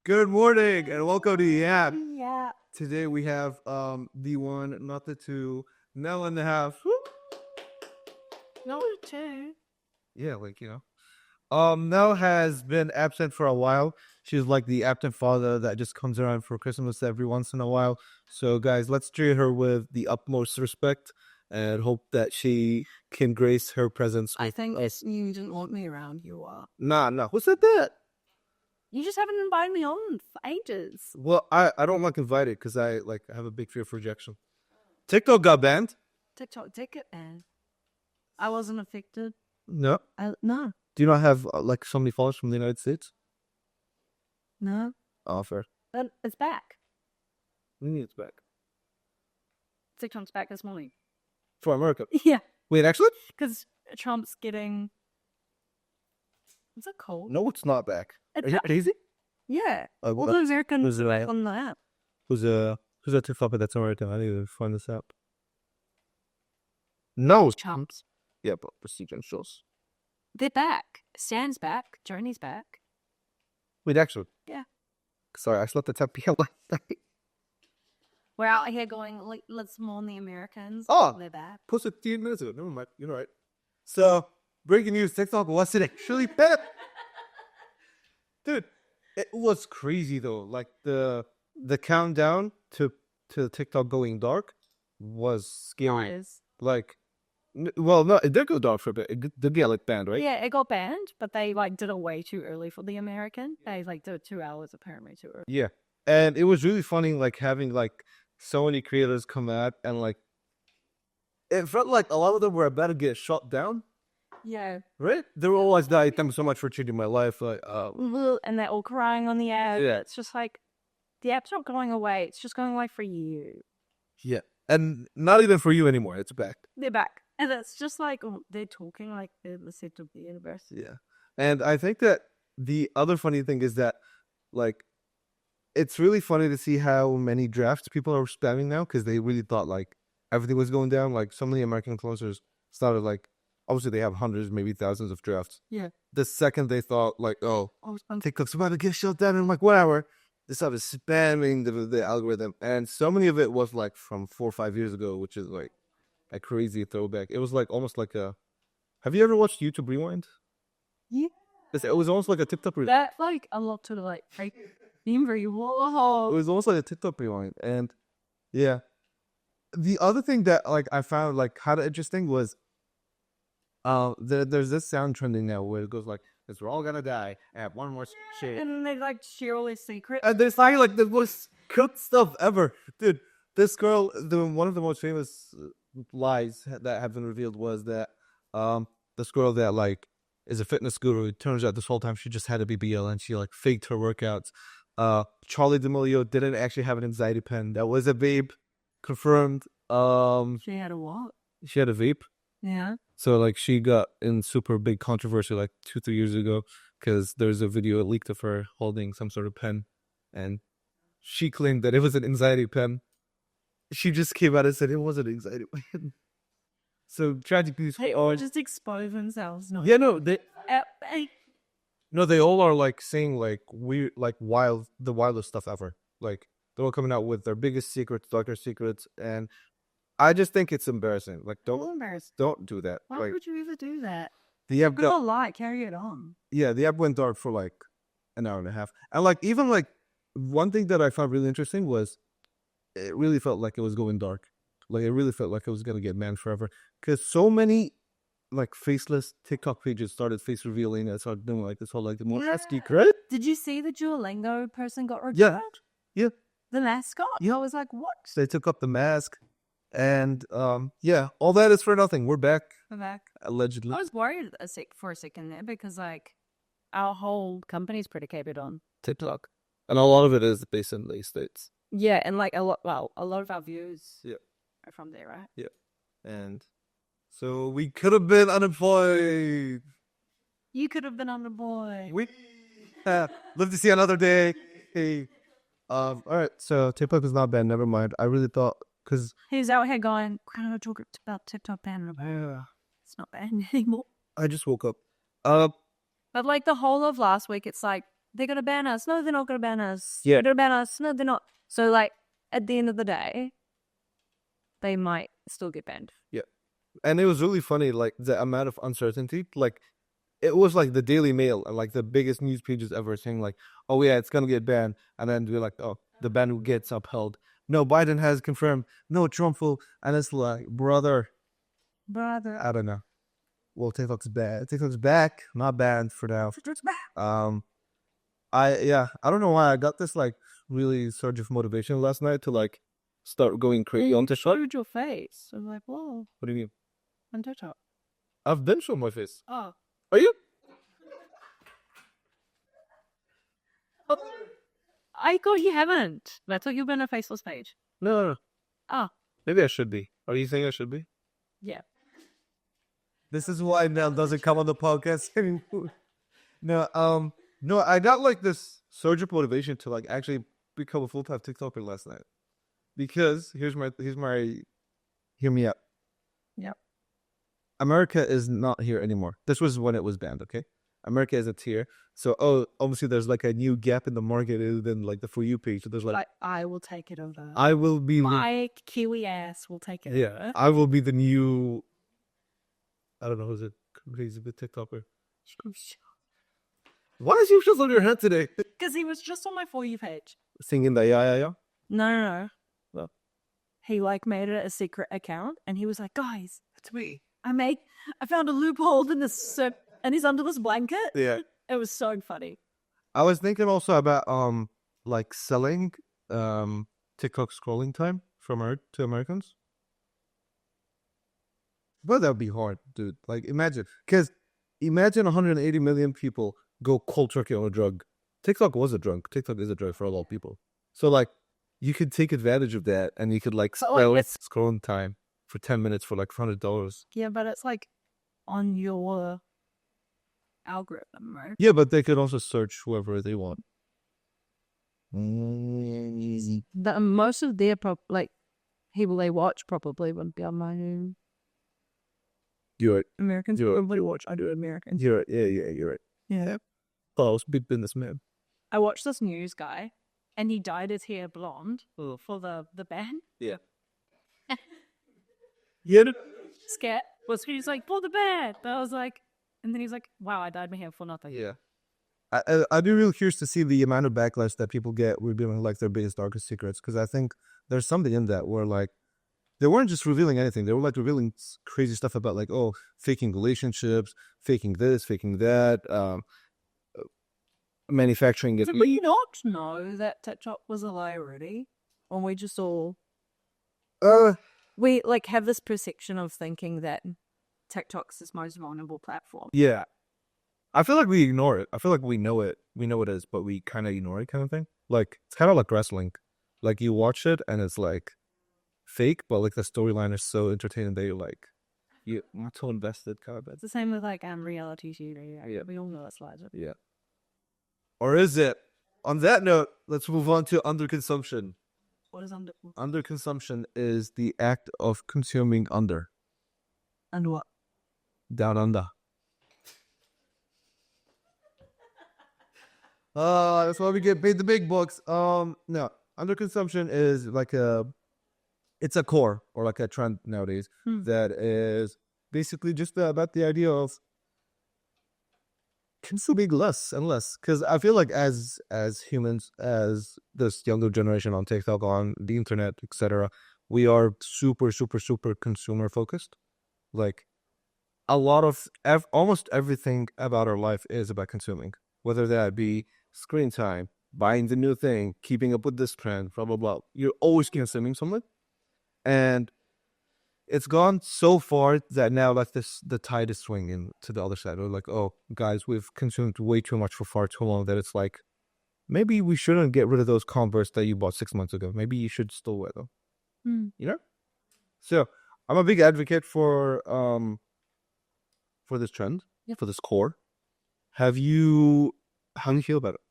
Good morning and welcome to the app. Yeah. Today we have the one, not the two, Nell in the house. Woo! No, two. Yeah, Nell has been absent for a while. She's like the absent father that just comes around for Christmas every once in a while. So guys, let's treat her with the utmost respect and hope that she can grace her presence I with think us. you didn't want me around. You are. Nah. Who said that? You just haven't invited me on for ages. Well, I don't like invited because I have a big fear of rejection. TikTok got banned. TikTok ticket, man. I wasn't affected. No. No. Do you not have like so many followers from the United States? No. Oh, fair. But it's back. We need it's back TikTok's back this morning. for America. Yeah. Wait, actually? Because Trump's getting. What's it called? No, it's not back. It's Are you back. crazy? Yeah. Oh, All what? the Americans Who's the on the app. who's that TikTok that's American? I need to find this app. No. Chumps. Yeah, but prestige and shows. They're back. Stan's back. Joni's back. Wait, actually. Yeah. Sorry, I slept at 10 p.m. last night. We're out here going, like, let's mourn the Americans. Oh. They're back. Posted 15 minutes ago. Never mind. You're right. So, breaking news: TikTok wasn't actually banned. Dude, it was crazy though. Like the countdown to TikTok going dark was scary. Guys. Like, well, no, it did go dark for a bit. It did get like banned, right? Yeah, it got banned, but they like did it way too early for the American. They like did it 2 hours apparently too early. Yeah, and it was really funny, like having like so many creators come out and like it felt like a lot of them were about to get shut down. Yeah. Right? They were always like, "Thank you so much for changing my life." Like, And they're all crying on the app. Yeah. It's just like the app's not going away. It's just going away for you. yeah, and not even for you anymore. It's back. They're back. And it's just like they're talking like they're the center of the universe. Yeah. And I think that the other funny thing is that, like, it's really funny to see how many drafts people are spamming now because they really thought, like, everything was going down. Like, so many American influencers started, like, obviously they have hundreds, maybe thousands of drafts. Yeah. The second they thought, like, oh, I'm TikTok's about to get shut down, and I'm like, whatever. They started spamming the algorithm. And so many of it was, like, from 4 or 5 years ago, which is, like, a crazy throwback. It was, like, almost like a... Have you ever watched YouTube Rewind? Yeah. It was almost like a TikTok rewind. That like a lot to like memory. It Whoa. was almost like a TikTok rewind. And yeah. The other thing that like I found like kind of interesting was there's this sound trending now where it goes like, "Because we're all gonna die. I have one more shit." And they like share all their secrets. And there's like the most cooked stuff ever. Dude, this girl, one of the most famous lies that have been revealed was that this girl that like is a fitness guru. It turns out this whole time she just had a BBL and she like faked her workouts. Charlie D'Amelio didn't actually have an anxiety pen. That was a vape, confirmed. She had a what? She had a vape. Yeah. So like she got in super big controversy like 2-3 years ago because there's a video leaked of her holding some sort of pen, and she claimed that it was an anxiety pen. She just came out and said it wasn't an anxiety pen. So tragically, They all just expose themselves. No. yeah, no, they Hey. no, they all are like saying like weird, like the wildest stuff ever. Like they're all coming out with their biggest secrets, darker secrets, and I just think it's embarrassing. Like All embarrassed. don't do that. Why Like would you ever do that? the app, Good lie, carry it on. yeah, the app went dark for like an hour and a half, and like even like one thing that I found really interesting was it really felt like it was going dark. Like it really felt like it was gonna get banned forever because so many like faceless TikTok pages started face revealing and started doing like this whole like the more nasty credit. Did you see the Duolingo person got removed? Yeah. Yeah. The mascot? Yeah. I was like, what? So they took up the mask, and yeah, all that is for nothing. We're back I'm back. allegedly. I was worried for a second there because like our whole company's predicated on TikTok, and a lot of it is based in the States. yeah, and like a lot of our views Yeah. are from there, right? And so we could have been unemployed. You could have been on the boy. We live to see another day. Hey. All right. So TikTok is not banned. Never mind. I really thought because He's out here going, we're gonna talk about TikTok ban. It's not banned anymore. I just woke up. But like the whole of last week, it's like they're going to ban us. No, they're not going to ban us. Yeah. They're going to ban us. No, they're not. So, like, at the end of the day, they might still get banned. Yeah. And it was really funny, like, the amount of uncertainty. Like, it was like the Daily Mail and like the biggest news pages ever saying like, oh yeah, it's gonna get banned, and then we're like, oh, the ban gets upheld. No, Biden has confirmed. No, Trump will, and it's like, brother, I don't know. Well, TikTok's bad. TikTok's back, not banned for now. TikTok's back. I don't know why I got this like really surge of motivation last night to like start going crazy on TikTok. Showed your face. I'm like, whoa, What do you mean? on TikTok. I've been showing my face. Oh. Are you? I thought you haven't. I thought you've been a faceless page. No. Oh. Maybe I should be. Are you saying I should be? Yeah. This is why Nell doesn't come on the podcast anymore. No, I got like this surge of motivation to like actually become a full-time TikToker last night. Because hear me out. Yep. America is not here anymore. This was when it was banned, okay? America isn't here. So obviously there's like a new gap in the market than like the For You page. So there's like I will take it over. I will be my Kiwi ass will take it over. I will be the new, I don't know, who's it? Crazy bit TikToker. Why is you just on your head today? Because he was just on my For You page. Singing the yeah. No. Well. He like made it a secret account and he was like, guys, It's me. I found a loophole in this and he's under this blanket. Yeah. It was so funny. I was thinking also about like selling TikTok scrolling time to Americans. But that would be hard, dude. Like imagine 180 million people go cold turkey on a drug. TikTok was a drug. TikTok is a drug for a lot of people. So like you could take advantage of that and you could like scrolling time for 10 minutes for like $100. Yeah, but it's like on your algorithm, right? Yeah, but they could also search whoever they want. Most of their people they watch probably wouldn't be on my own. You're right. Americans probably watch. I do Americans. You're right. Yeah, you're right. Yeah. Oh, I was a big businessman. I watched this news guy, and he dyed his hair blonde for the ban. Yeah. Yeah. Scat was he's like for the ban. But I was like, and then he's like, wow, I dyed my hair for nothing. Yeah. I'd be really curious to see the amount of backlash that people get revealing like their biggest, darkest secrets, because I think there's something in that where like they weren't just revealing anything. They were like revealing crazy stuff about like, oh, faking relationships, faking this, faking that, manufacturing it. Did we not know that TikTok was a lie already? Or we just all we like have this perception of thinking that TikTok's this most vulnerable platform. Yeah. I feel like we ignore it. I feel like we know it. We know it is, but we kind of ignore it kind of thing. Like, it's kind of like wrestling. Like, you watch it and it's like fake, but like the storyline is so entertaining that you're like, you're so invested kind of bit. It's the same with like reality TV. Yeah. We all know it's lies. Yeah. Or is it? On that note, let's move on to underconsumption. What is underconsumption? Underconsumption is the act of consuming under. And what? Down under. That's why we get paid the big bucks. No, underconsumption is like it's a core or like a trend nowadays that is basically just about the idea of consuming less and less. Because I feel like as humans, as this younger generation on TikTok, on the internet, etc., we are super, super, super consumer focused. Like a lot of almost everything about our life is about consuming, whether that be screen time, buying the new thing, keeping up with this trend, blah, blah, blah. You're always consuming something. And it's gone so far that now like the tide is swinging to the other side. We're like, oh, guys, we've consumed way too much for far too long that it's like, maybe we shouldn't get rid of those Converse that you bought 6 months ago. Maybe you should still wear them. You know? So I'm a big advocate for this trend, for this core. How do you feel about it?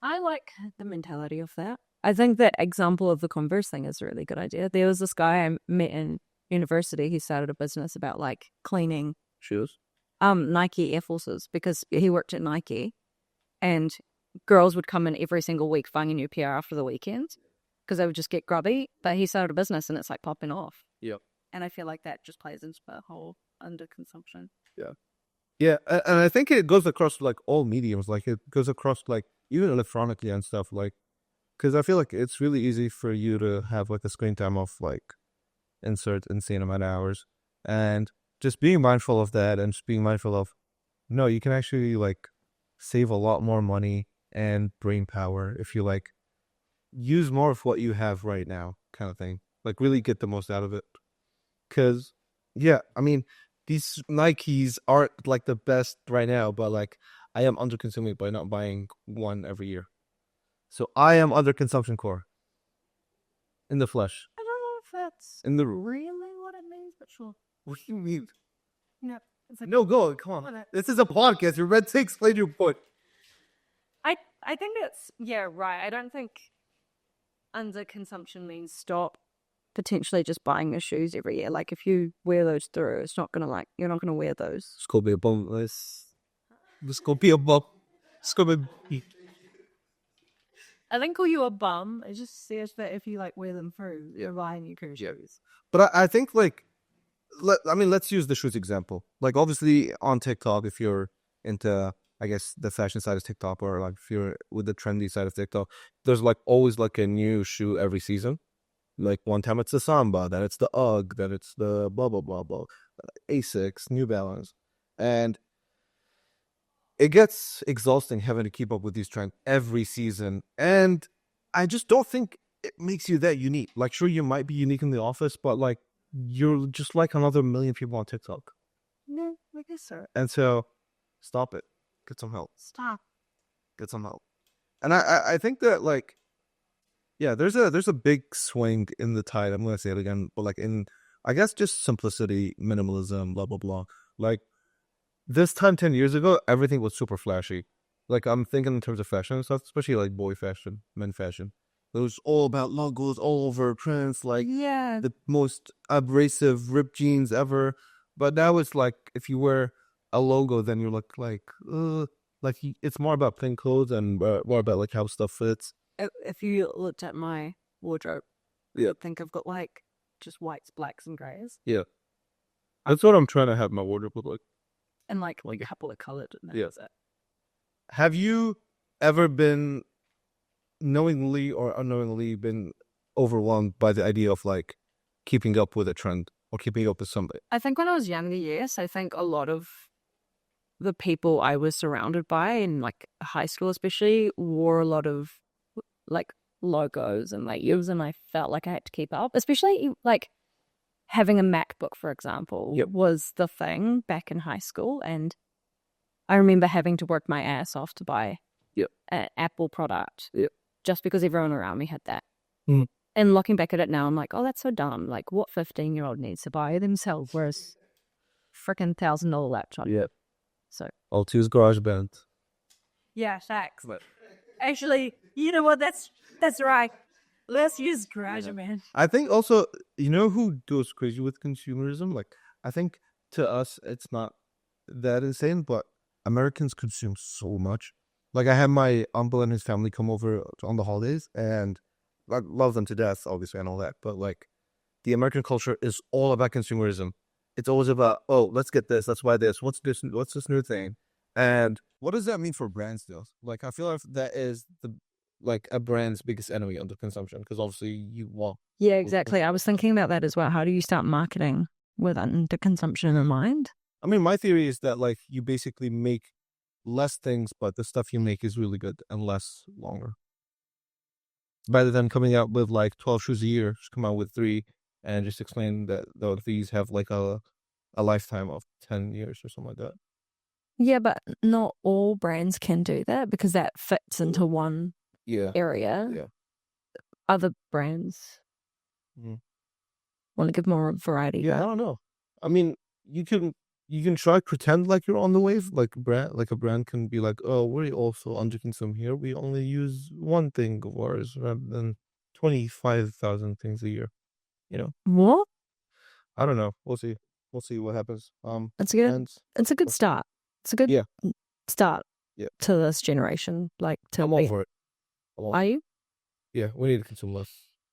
I like the mentality of that. I think that example of the Converse thing is a really good idea. There was this guy I met in university. He started a business about like cleaning shoes, Nike Air Forces, because he worked at Nike and girls would come in every single week buying a new pair after the weekend because they would just get grubby. But he started a business and it's like popping off. Yep. And I feel like that just plays into the whole underconsumption. Yeah. Yeah, and I think it goes across like all mediums. Like it goes across like even electronically and stuff. Like, because I feel like it's really easy for you to have like a screen time of like insert insane amount of hours, and just being mindful of that, and just being mindful of no, you can actually like save a lot more money and brain power if you like use more of what you have right now, kind of thing. Like really get the most out of it. Because, yeah, I mean, these Nikes aren't like the best right now, but like I am under consuming by not buying one every year. So I am under consumption core in the flesh. I don't know if that's In the really what it means, but sure. What do you mean? No, it's like, No, go. Come on. This is a podcast. You're meant to explain your point. I think it's, yeah, right. I don't think underconsumption means stop potentially just buying your shoes every year. Like if you wear those through, it's not gonna like you're not gonna wear those. It's gonna be a bum. It's gonna be a bum. It's gonna be. I think call you a bum. It just says that if you like wear them through, you're buying your shoes. Yeah. But I think like, let's use the shoes example. Like obviously on TikTok, if you're into, I guess, the fashion side of TikTok, or like if you're with the trendy side of TikTok, there's like always like a new shoe every season. Like one time it's the Samba, then it's the UGG, then it's the blah blah blah blah, Asics, New Balance, and it gets exhausting having to keep up with these trends every season. And I just don't think it makes you that unique. Like, sure, you might be unique in the office, but like you're just like another million people on TikTok. No, I guess so. And so, stop it. Get some help. Stop. Get some help. And I think that like, yeah, there's a big swing in the tide. I'm gonna say it again, but like in, I guess, just simplicity, minimalism, blah blah blah. Like this time 10 years ago, everything was super flashy. Like I'm thinking in terms of fashion and stuff, especially like boy fashion, men fashion. It was all about logos, all over prints, like Yeah. the most abrasive ripped jeans ever. But now it's like if you wear a logo, then you look like it's more about plain clothes and more about like how stuff fits. If you looked at my wardrobe, Yeah. you'd think I've got like just whites, blacks, and greys, Yeah, that's what I'm trying to have my wardrobe look like. and like a couple of colored. And that Yeah. was it. Have you ever been knowingly or unknowingly been overwhelmed by the idea of like keeping up with a trend or keeping up with somebody? I think when I was younger, yes, I think a lot of the people I was surrounded by in like high school, especially, wore a lot of like logos and layers, and I felt like I had to keep up, especially like having a MacBook, for example, Yep. was the thing back in high school. And I remember having to work my ass off to buy Yep. an Apple product Yep. just because everyone around me had that. Mm. And looking back at it now, I'm like, oh, that's so dumb. Like, what 15-year-old needs to buy themselves whereas freaking $1,000 laptop? Yeah. So I'll choose GarageBand. yeah, thanks. But Actually, you know what? That's right. Let's use GarageBand. I think also, you know who goes crazy with consumerism? Like, I think to us, it's not that insane, but Americans consume so much. Like, I had my uncle and his family come over on the holidays, and I love them to death, obviously, and all that. But, like, the American culture is all about consumerism. It's always about, oh, let's get this, let's buy this, what's this new thing? And what does that mean for brands, though? Like, I feel like that is like a brand's biggest enemy under consumption, because obviously you want. Yeah, exactly. I was thinking about that as well. How do you start marketing with underconsumption in mind? I mean, my theory is that like you basically make less things, but the stuff you make is really good and less longer. Rather than coming out with like 12 shoes a year, just come out with 3 and just explain that these have like a lifetime of 10 years or something like that. Yeah, but not all brands can do that because that fits into one Yeah. area. Yeah. Other brands want to give more variety. Yeah, I don't know. I mean, you can try pretend like you're on the wave, like a brand can be like, oh, we also underconsume here. We only use one thing of ours rather than 25,000 things a year. You know? What? I don't know. We'll see. We'll see what happens. It's good. And It's a good start. It's a good start. Yeah. to this generation. Like to I'm all for it. Are you? Yeah, we need to consume less.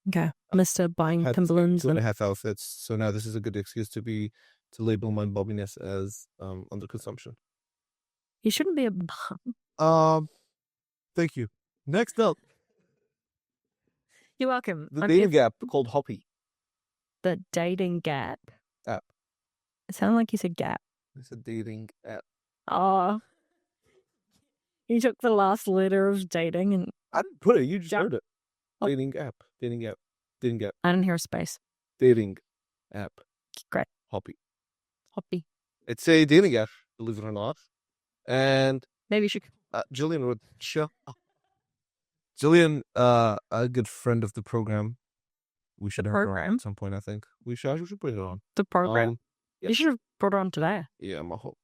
Okay. Mr. Buying Had Timberlands 2.5 outfits, so now this is a good excuse to label my bobbiness as under consumption. you shouldn't be a bum. Thank you. Next up, You're welcome. the dating app called Hoppy The dating gap. app. It sounded like you said gap. It's a dating app. Oh. You took the last letter of dating and I didn't put it. You just heard it. Oh. Dating app. Dating app. Dating app. I didn't hear a space. Dating app. Great. Hoppy. Hoppy. It's a dating app, believe it or not. And Maybe you should. Jillian would show. Jillian, a good friend of the program. We should have her on at some point. I think we should put it on the program. Yeah. You should have brought it on today. Yeah, my hope.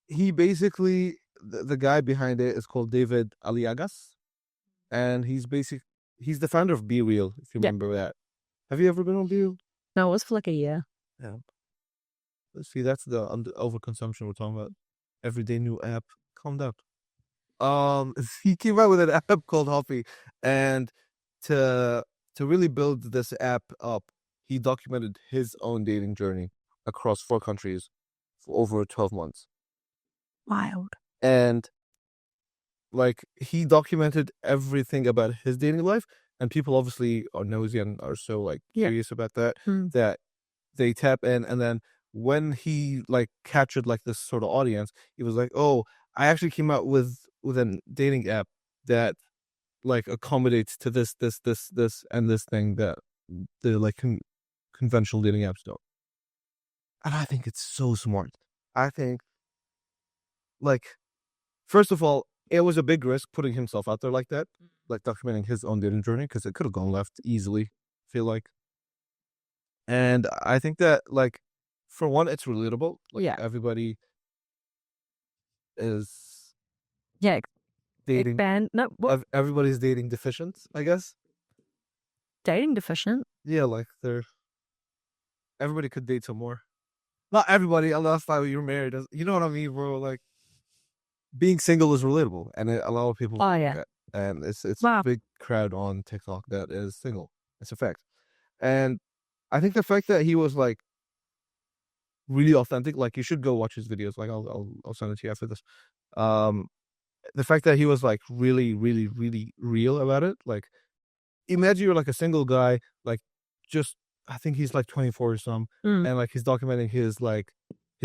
He basically the guy behind it is called David Aliagas, and he's the founder of Be Real. If you remember that, have you ever been on Be Real? No, it was for like a year. Yeah. Let's see. That's the overconsumption we're talking about. Everyday new app. Calm down. He came out with an app called Hoppy, and to really build this app up, he documented his own dating journey across 4 countries for over 12 months. Wild. And like he documented everything about his dating life, and people obviously are nosy and are so like curious about that that they tap in, and then when he like captured like this sort of audience, he was like, "Oh, I actually came out with a dating app that like accommodates to this, and this thing that the like conventional dating apps don't." And I think it's so smart. I think, like, first of all, it was a big risk putting himself out there like that, like documenting his own dating journey, because it could have gone left easily, I feel like. And I think that, like, for one, it's relatable. Like, everybody is dating. Everybody's dating deficient, I guess. Dating deficient? Yeah, like everybody could date some more. Not everybody, unless like you're married. You know what I mean, bro? Like, being single is relatable, and a lot of people. Oh yeah. And it's a big crowd on TikTok that is single. It's a fact. And I think the fact that he was like really authentic, like you should go watch his videos. Like I'll send it to you after this. The fact that he was like really, really, really real about it. Like, imagine you're like a single guy, like just I think he's like 24 or something, and like he's documenting his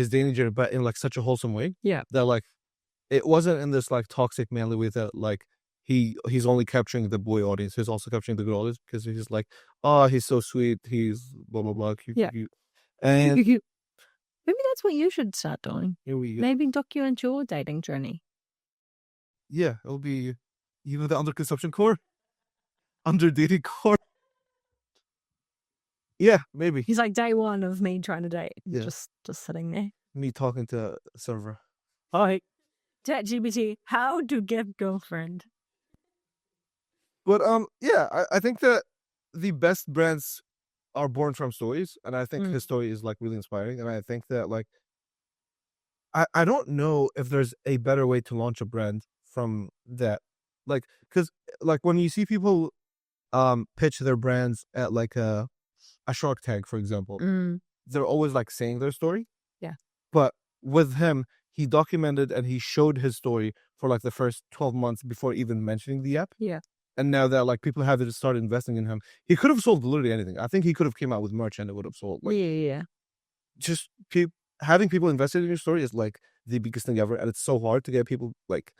dating journey, but in like such a wholesome way. Yeah. That like it wasn't in this like toxic manly way that like he's only capturing the boy audience. He's also capturing the girl audience, because he's like, oh, he's so sweet. He's blah blah blah. Cute, cute. And maybe that's what you should start doing. Maybe document your dating journey. Yeah, it'll be the under consumption core, under dating core. Yeah, maybe. He's like day one of me trying to date. Yeah. Just sitting there. Me talking to a server. Hi. ChatGPT, how to get girlfriend. But yeah, I think that the best brands are born from stories, and I think his story is like really inspiring, and I think that like I don't know if there's a better way to launch a brand from that, like, because like when you see people pitch their brands at like a Shark Tank, for example, they're always like saying their story. Yeah. But with him, he documented and he showed his story for like the first 12 months before even mentioning the app. Yeah. And now that like people have to start investing in him, he could have sold literally anything. I think he could have came out with merch and it would have sold. Like, yeah. Just having people invested in your story is like the biggest thing ever, and it's so hard to get people like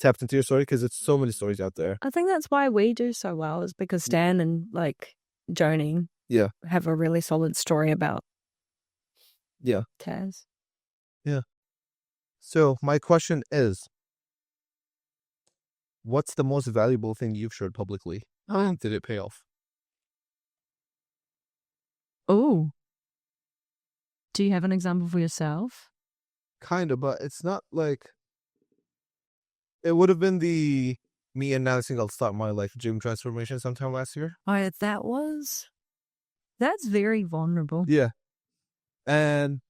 tapped into your story because it's so many stories out there. I think that's why we do so well, is because Stan and like Joni have a really solid story about Taz. Yeah. So my question is, what's the most valuable thing you've shared publicly? Did it pay off? Oh. Do you have an example for yourself? Kind of, but it's not like... It would have been me announcing I'll start my like gym transformation sometime last year. Oh, that's very vulnerable. Yeah. And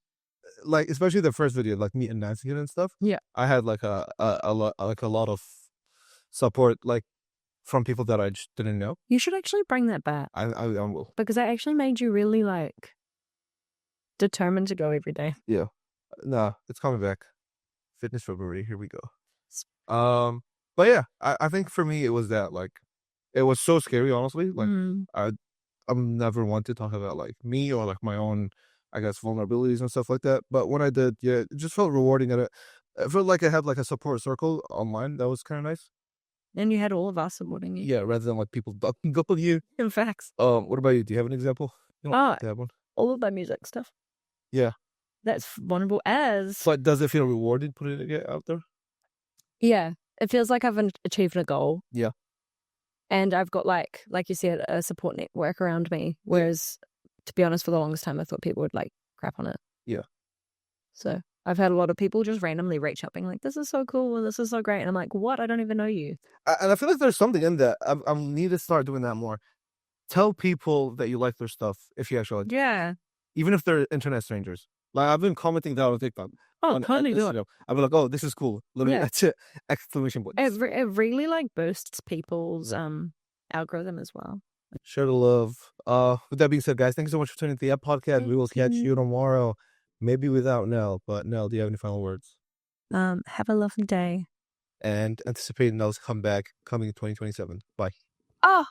like especially the first video, like me announcing it and stuff. Yeah. I had like a lot of support, like from people that I just didn't know. You should actually bring that back I will. because that actually made you really like determined to go every day. Yeah. No, it's coming back. Fitness February. Here we go. But yeah, I think for me it was that, like, it was so scary, honestly. Like, I'm never one to talk about like me or like my own, I guess, vulnerabilities and stuff like that. But when I did, yeah, it just felt rewarding. And it felt like I had like a support circle online that was kind of nice. And you had all of us supporting you. Yeah, rather than like people ducking up on you. In facts. What about you? Do you have an example? You don't have to have one. All of my music stuff. Yeah. That's vulnerable as. But does it feel rewarding putting it out there? Yeah. It feels like I've achieved a goal. Yeah. And I've got like you said, a support network around me. Whereas, to be honest, for the longest time, I thought people would like crap on it. Yeah. So I've had a lot of people just randomly reach out being like, this is so cool. This is so great. And I'm like, what? I don't even know you. And I feel like there's something in that. I need to start doing that more. Tell people that you like their stuff if you actually like. Yeah. Even if they're internet strangers. Like, I've been commenting that on TikTok. Oh, totally do it. I'll be like, oh, this is cool. Let me exclamation points. It really like boosts people's algorithm as well. Share the love. With that being said, guys, thank you so much for tuning to the podcast. We will catch you tomorrow. Maybe without Nell, but Nell, do you have any final words? Have a lovely day. And anticipating Nell's comeback coming in 2027. Bye. Oh.